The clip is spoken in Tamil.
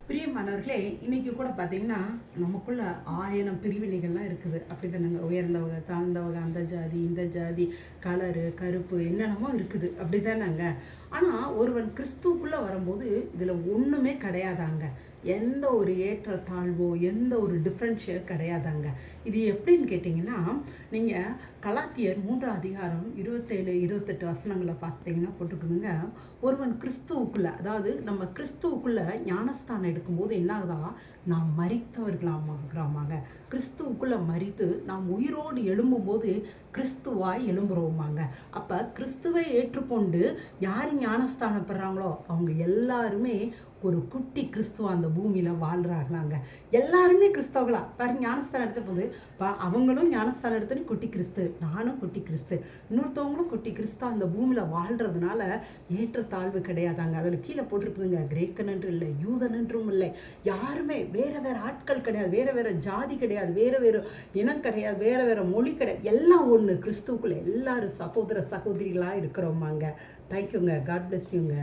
பிரியமானவர்களே, இன்னைக்கு கூட பார்த்தீங்கன்னா, நமக்குள்ள 1000 பிரிவினைகள்லாம் இருக்குது. அப்படித்தானங்க. உயர்ந்தவங்க, தாழ்ந்தவங்க, அந்த ஜாதி, இந்த ஜாதி, கலரு, கருப்பு என்னென்னமோ இருக்குது. அப்படித்தானங்க. ஆனா, ஒருவன் கிறிஸ்துவுக்குள்ள வரும்போது, இதுல ஒண்ணுமே கிடையாதாங்க. எந்த ஒரு ஏற்றத்தாழ்வோ, எந்த ஒரு டிஃபரன்ஷியல் கிடையாதாங்க. இது எப்படின்னு கேட்டிங்கன்னா, நீங்க கலாத்தியர் 3ஆம் அதிகாரம் 27, 28 வசனங்கள பார்த்தீங்கன்னா போட்டிருக்குதுங்க. ஒருவன் கிறிஸ்துவுக்குள்ள, அதாவது நம்ம கிறிஸ்துவுக்குள்ள ஞானஸ்தானம் எடுக்கும்போது என்ன ஆகுதா, நாம் மரித்தவர்களாமாங்க. கிறிஸ்துவுக்குள்ள மரித்து நாம் உயிரோடு எழும்பும்போது கிறிஸ்துவாய் எழும்புறோமாங்க. அப்ப கிறிஸ்துவை ஏற்றுக்கொண்டு யார் ஞானஸ்தானம் பெறாங்களோ அவங்க எல்லாருமே ஒரு குட்டி கிறிஸ்துவ அந்த பூமியில வாழ்றாங்களாங்க. எல்லாருமே கிறிஸ்தவர்களா பாருங்க. ஞானஸ்தானம் எடுத்த போது அவங்களும் ஞானஸ்தானம் எடுத்து குட்டி கிறிஸ்து, நானும் குட்டி கிறிஸ்து, இன்னொருத்தவங்களும் குட்டி கிறிஸ்து அந்த பூமியில வாழ்றதுனால ஏற்றத்தாழ்வு கிடையாதாங்க. அதில் கீழே போட்டிருக்குதுங்க, கிரேக்கன் என்று இல்லை, யூதன் என்றும் இல்லை, யாருமே வேற வேற ஆட்கள் கிடையாது, வேற வேற ஜாதி கிடையாது, வேற வேற இனம் கிடையாது, வேற வேற மொழி கிடையாது, எல்லாம் ஒன்று கிறிஸ்துவுக்குள்ள எல்லாரும் சகோதர சகோதரிகளா இருக்கிறோமாங்க. தேங்க்யூங்க. காட் பிளஸ் யூங்க.